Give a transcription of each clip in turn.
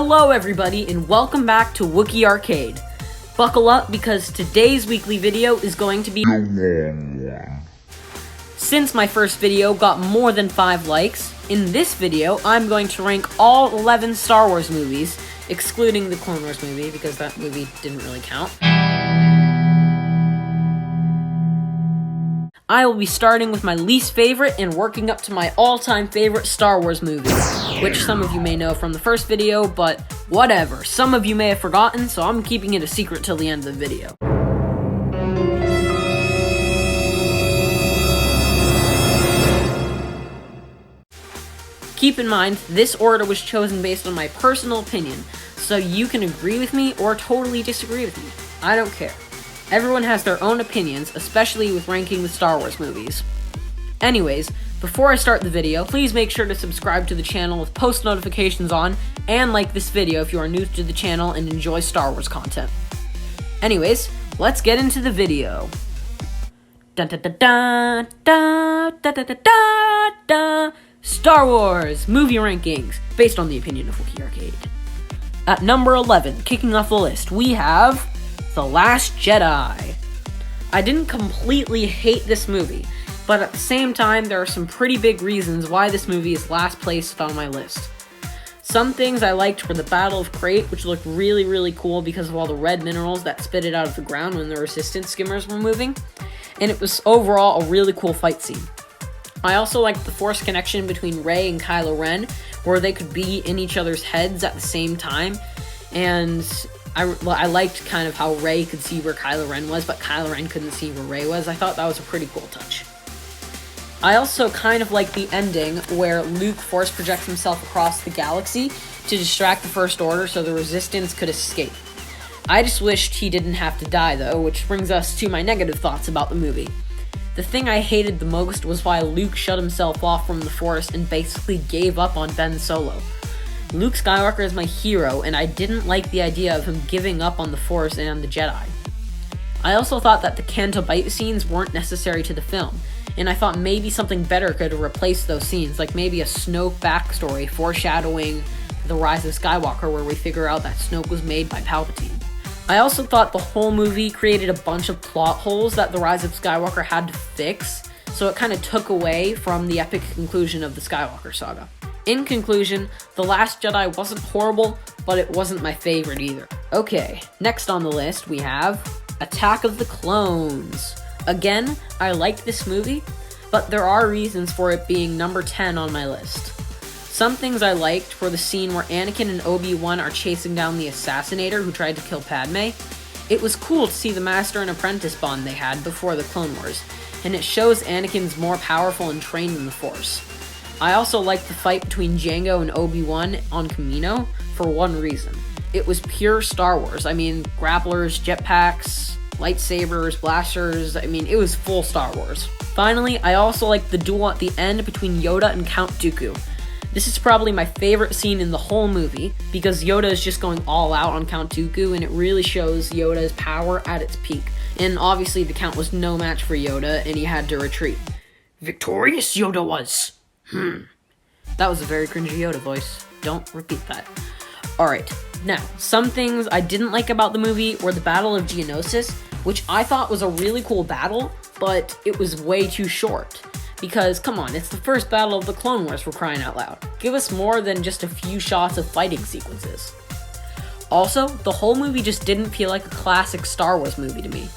Hello everybody and welcome back to Wookiee Arcade. Buckle up because today's weekly video is going to be Since my first video got more than 5 likes, in this video I'm going to rank all 11 Star Wars movies, excluding the Clone Wars movie because that movie didn't really count. I will be starting with my least favorite and working up to my all-time favorite Star Wars movie, which some of you may know from the first video, but whatever. Some of you may have forgotten, so I'm keeping it a secret till the end of the video. Keep in mind, this order was chosen based on my personal opinion, so you can agree with me or totally disagree with me. I don't care. Everyone has their own opinions, especially with ranking the Star Wars movies. Anyways, before I start the video, please make sure to subscribe to the channel with post notifications on, and like this video if you are new to the channel and enjoy Star Wars content. Anyways, let's get into the video. Dun dun dun dun dun dun dun dun dun dun. Star Wars movie rankings, based on the opinion of Wookiee Arcade. At number 11, kicking off the list, we have The Last Jedi. I didn't completely hate this movie, but at the same time, there are some pretty big reasons why this movie is last placed on my list. Some things I liked were the Battle of Crate, which looked really cool because of all the red minerals that spit it out of the ground when the resistance skimmers were moving, and it was overall a really cool fight scene. I also liked the Force connection between Rey and Kylo Ren, where they could be in each other's heads at the same time, and I liked kind of how Rey could see where Kylo Ren was, but Kylo Ren couldn't see where Rey was. I thought that was a pretty cool touch. I also kind of liked the ending where Luke force projects himself across the galaxy to distract the First Order so the Resistance could escape. I just wished he didn't have to die though, which brings us to my negative thoughts about the movie. The thing I hated the most was why Luke shut himself off from the Force and basically gave up on Ben Solo. Luke Skywalker is my hero, and I didn't like the idea of him giving up on the Force and the Jedi. I also thought that the Canto Bight scenes weren't necessary to the film, and I thought maybe something better could replace those scenes, like maybe a Snoke backstory foreshadowing the Rise of Skywalker where we figure out that Snoke was made by Palpatine. I also thought the whole movie created a bunch of plot holes that the Rise of Skywalker had to fix, so it kind of took away from the epic conclusion of the Skywalker saga. In conclusion, The Last Jedi wasn't horrible, but it wasn't my favorite either. Okay, next on the list we have Attack of the Clones. Again, I liked this movie, but there are reasons for it being number 10 on my list. Some things I liked were the scene where Anakin and Obi-Wan are chasing down the assassinator who tried to kill Padme. It was cool to see the master and apprentice bond they had before the Clone Wars, and it shows Anakin's more powerful and trained in the Force. I also liked the fight between Jango and Obi-Wan on Kamino for one reason. It was pure Star Wars. I mean, grapplers, jetpacks, lightsabers, blasters, it was full Star Wars. Finally, I also liked the duel at the end between Yoda and Count Dooku. This is probably my favorite scene in the whole movie, because Yoda is just going all out on Count Dooku, and it really shows Yoda's power at its peak. And obviously the Count was no match for Yoda, and he had to retreat. Victorious Yoda was. That was a very cringy Yoda voice. Don't repeat that. Alright, now, some things I didn't like about the movie were the Battle of Geonosis, which I thought was a really cool battle, but it was way too short. Because, come on, it's the first battle of the Clone Wars, for crying out loud. Give us more than just a few shots of fighting sequences. Also, the whole movie just didn't feel like a classic Star Wars movie to me,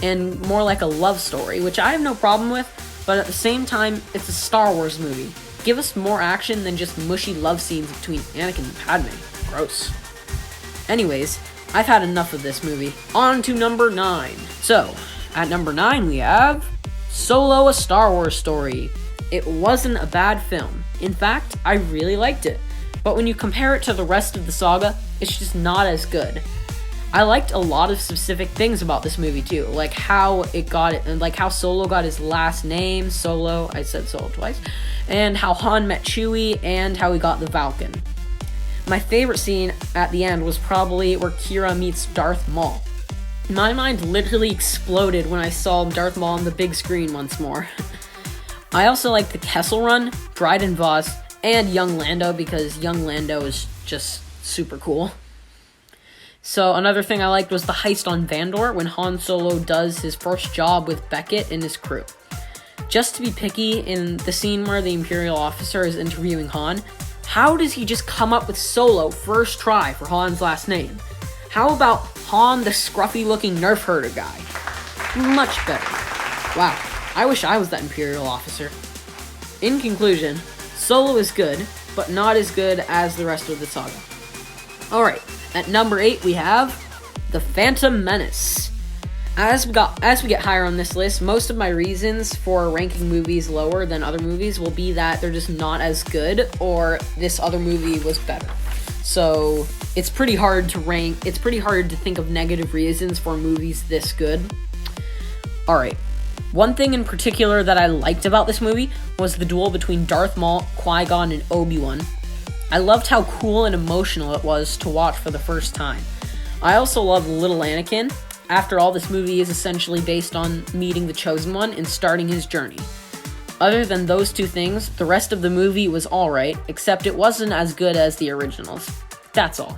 and more like a love story, which I have no problem with, but at the same time, it's a Star Wars movie. Give us more action than just mushy love scenes between Anakin and Padme. Gross. Anyways, I've had enough of this movie. On to number 9. So, at number 9 we have Solo: A Star Wars Story. It wasn't a bad film. In fact, I really liked it. But when you compare it to the rest of the saga, it's just not as good. I liked a lot of specific things about this movie too, like how Solo got his last name, Solo, I said Solo twice, and how Han met Chewie, and how he got the Falcon. My favorite scene at the end was probably where Qi'ra meets Darth Maul. My mind literally exploded when I saw Darth Maul on the big screen once more. I also like the Kessel Run, Dryden Voss, and young Lando, because young Lando is just super cool. So another thing I liked was the heist on Vandor when Han Solo does his first job with Beckett and his crew. Just to be picky, in the scene where the Imperial officer is interviewing Han, how does he just come up with Solo first try for Han's last name? How about Han, the scruffy-looking nerf herder guy? Much better. Wow, I wish I was that Imperial officer. In conclusion, Solo is good, but not as good as the rest of the saga. Alright, at number 8 we have The Phantom Menace. As we get higher on this list, most of my reasons for ranking movies lower than other movies will be that they're just not as good, or this other movie was better. So, it's pretty hard to rank, it's pretty hard to think of negative reasons for movies this good. Alright, one thing in particular that I liked about this movie was the duel between Darth Maul, Qui-Gon, and Obi-Wan. I loved how cool and emotional it was to watch for the first time. I also love little Anakin. After all, this movie is essentially based on meeting the Chosen One and starting his journey. Other than those two things, the rest of the movie was alright, except it wasn't as good as the originals. That's all.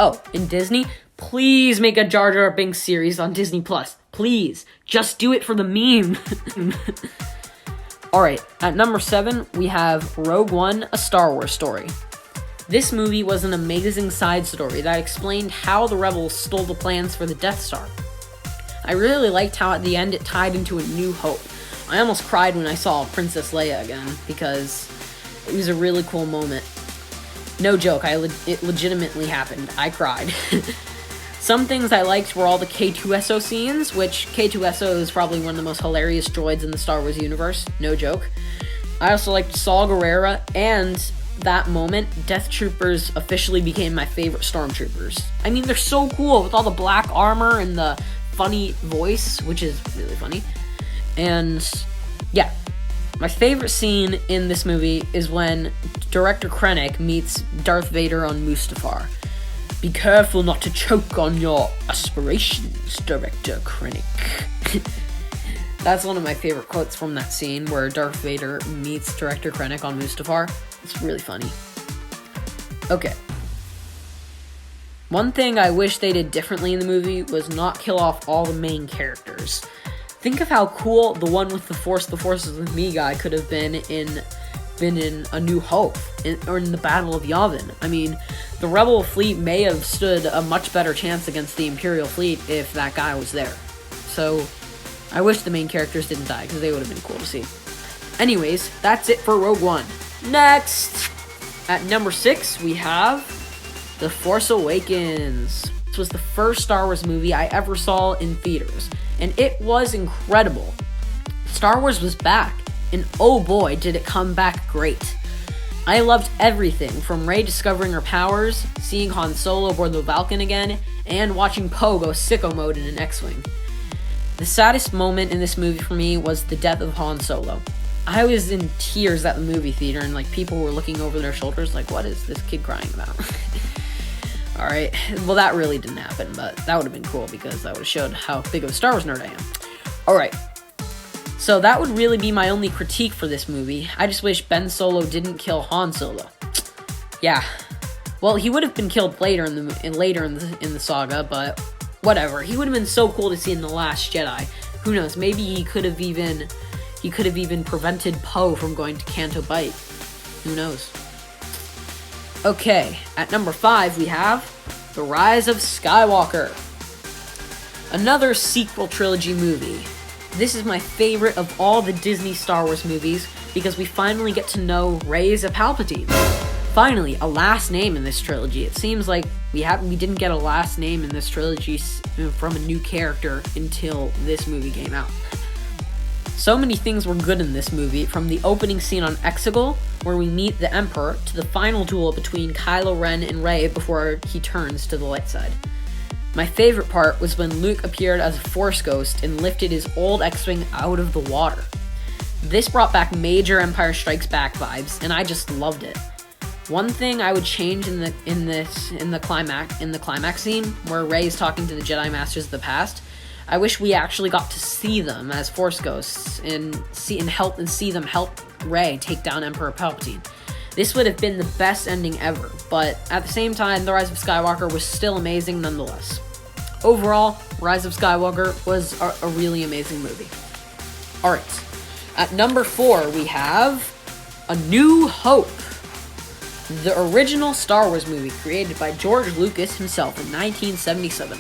Oh, and Disney, please make a Jar Jar Binks series on Disney+. Please, just do it for the meme. Alright, at number 7, we have Rogue One, A Star Wars Story. This movie was an amazing side story that explained how the Rebels stole the plans for the Death Star. I really liked how at the end it tied into A New Hope. I almost cried when I saw Princess Leia again, because it was a really cool moment. No joke, it legitimately happened. I cried. Some things I liked were all the K2SO scenes, which K2SO is probably one of the most hilarious droids in the Star Wars universe. No joke. I also liked Saw Gerrera, and that moment, Death Troopers officially became my favorite Stormtroopers. I mean, they're so cool with all the black armor and the funny voice, which is really funny. And yeah, my favorite scene in this movie is when Director Krennic meets Darth Vader on Mustafar. Be careful not to choke on your aspirations, Director Krennic. That's one of my favorite quotes from that scene where Darth Vader meets Director Krennic on Mustafar. It's really funny. Okay. One thing I wish they did differently in the movie was not kill off all the main characters. Think of how cool the one with the Force is with me guy could have been in A New Hope, or in the Battle of Yavin. I mean, the Rebel fleet may have stood a much better chance against the Imperial fleet if that guy was there. So, I wish the main characters didn't die, because they would have been cool to see. Anyways, that's it for Rogue One. Next! At number 6, we have The Force Awakens. This was the first Star Wars movie I ever saw in theaters, and it was incredible. Star Wars was back, and oh boy, did it come back great. I loved everything, from Rey discovering her powers, seeing Han Solo aboard the Falcon again, and watching Poe go sicko mode in an X-Wing. The saddest moment in this movie for me was the death of Han Solo. I was in tears at the movie theater, and people were looking over their shoulders like, what is this kid crying about? Alright, well that really didn't happen, but that would have been cool because that would have showed how big of a Star Wars nerd I am. Alright, so that would really be my only critique for this movie. I just wish Ben Solo didn't kill Han Solo. Yeah, well he would have been killed later in the saga, but whatever. He would have been so cool to see in The Last Jedi. Who knows, maybe he could have even prevented Poe from going to Canto Bight. Who knows? Okay, at number 5 we have The Rise of Skywalker. Another sequel trilogy movie. This is my favorite of all the Disney Star Wars movies because we finally get to know Rey as a Palpatine. Finally, a last name in this trilogy. It seems like we didn't get a last name in this trilogy from a new character until this movie came out. So many things were good in this movie, from the opening scene on Exegol, where we meet the Emperor, to the final duel between Kylo Ren and Rey before he turns to the light side. My favorite part was when Luke appeared as a Force ghost and lifted his old X-Wing out of the water. This brought back major Empire Strikes Back vibes, and I just loved it. One thing I would change in the climax scene, where Rey is talking to the Jedi Masters of the past, I wish we actually got to see them as Force ghosts and see them help Rey take down Emperor Palpatine. This would have been the best ending ever, but at the same time, The Rise of Skywalker was still amazing nonetheless. Overall, Rise of Skywalker was a really amazing movie. Alright, at number 4, we have A New Hope. The original Star Wars movie created by George Lucas himself in 1977.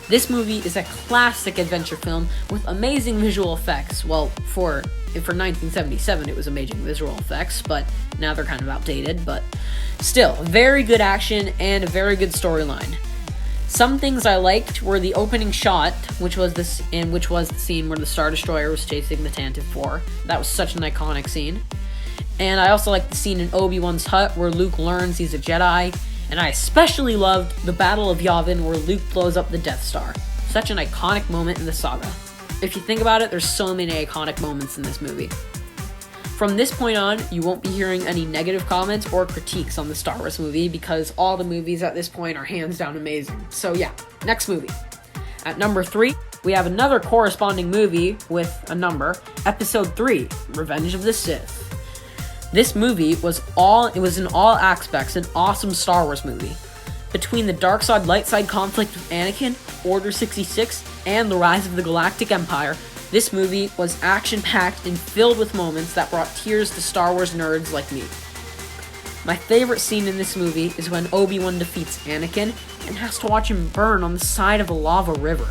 This movie is a classic adventure film with amazing visual effects. Well, for 1977 it was amazing visual effects, but now they're kind of outdated, but still, very good action and a very good storyline. Some things I liked were the opening shot, which was the scene where the Star Destroyer was chasing the Tantive 4. That was such an iconic scene. And I also liked the scene in Obi-Wan's hut where Luke learns he's a Jedi. And I especially loved the Battle of Yavin where Luke blows up the Death Star. Such an iconic moment in the saga. If you think about it, there's so many iconic moments in this movie. From this point on, you won't be hearing any negative comments or critiques on the Star Wars movie because all the movies at this point are hands down amazing. So yeah, next movie. At number 3, we have another corresponding movie with a number, Episode 3, Revenge of the Sith. This movie was in all aspects an awesome Star Wars movie. Between the dark side light side conflict with Anakin, Order 66, and the rise of the Galactic Empire, this movie was action-packed and filled with moments that brought tears to Star Wars nerds like me. My favorite scene in this movie is when Obi-Wan defeats Anakin and has to watch him burn on the side of a lava river.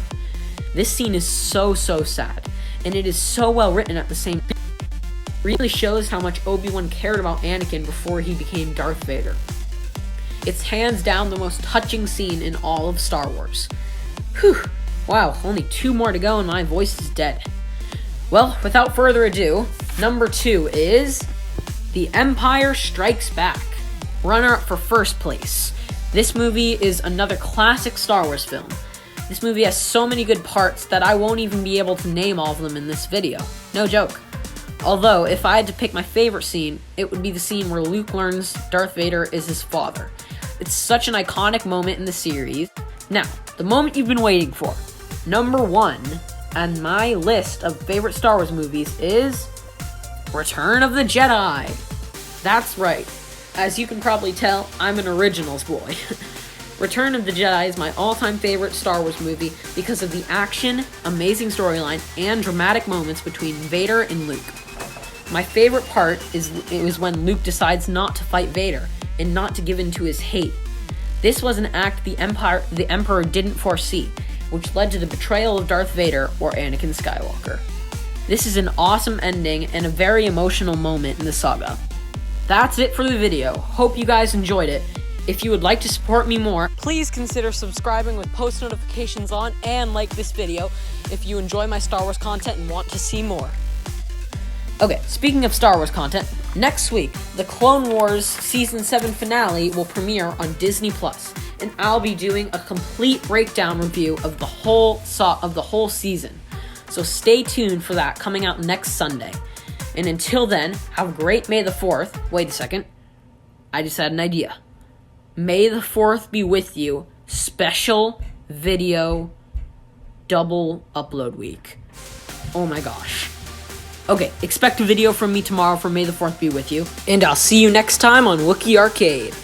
This scene is so sad, and it is so well written at the same time. It really shows how much Obi-Wan cared about Anakin before he became Darth Vader. It's hands down the most touching scene in all of Star Wars. Whew. Wow, only 2 more to go and my voice is dead. Well, without further ado, number 2 is The Empire Strikes Back. Runner-up for first place. This movie is another classic Star Wars film. This movie has so many good parts that I won't even be able to name all of them in this video. No joke. Although, if I had to pick my favorite scene, it would be the scene where Luke learns Darth Vader is his father. It's such an iconic moment in the series. Now, the moment you've been waiting for. Number 1 on my list of favorite Star Wars movies is Return of the Jedi. That's right. As you can probably tell, I'm an originals boy. Return of the Jedi is my all-time favorite Star Wars movie because of the action, amazing storyline, and dramatic moments between Vader and Luke. My favorite part is when Luke decides not to fight Vader and not to give in to his hate. This was an act the Emperor didn't foresee, which led to the betrayal of Darth Vader or Anakin Skywalker. This is an awesome ending and a very emotional moment in the saga. That's it for the video. Hope you guys enjoyed it. If you would like to support me more, please consider subscribing with post notifications on and like this video if you enjoy my Star Wars content and want to see more. Okay, speaking of Star Wars content, next week, the Clone Wars Season 7 finale will premiere on Disney+, and I'll be doing a complete breakdown review of the whole season. So stay tuned for that coming out next Sunday. And until then, have a great May the 4th. Wait a second. I just had an idea. May the 4th be with you. Special video double upload week. Oh my gosh. Okay, expect a video from me tomorrow for May the 4th be with you. And I'll see you next time on Wookiee Arcade.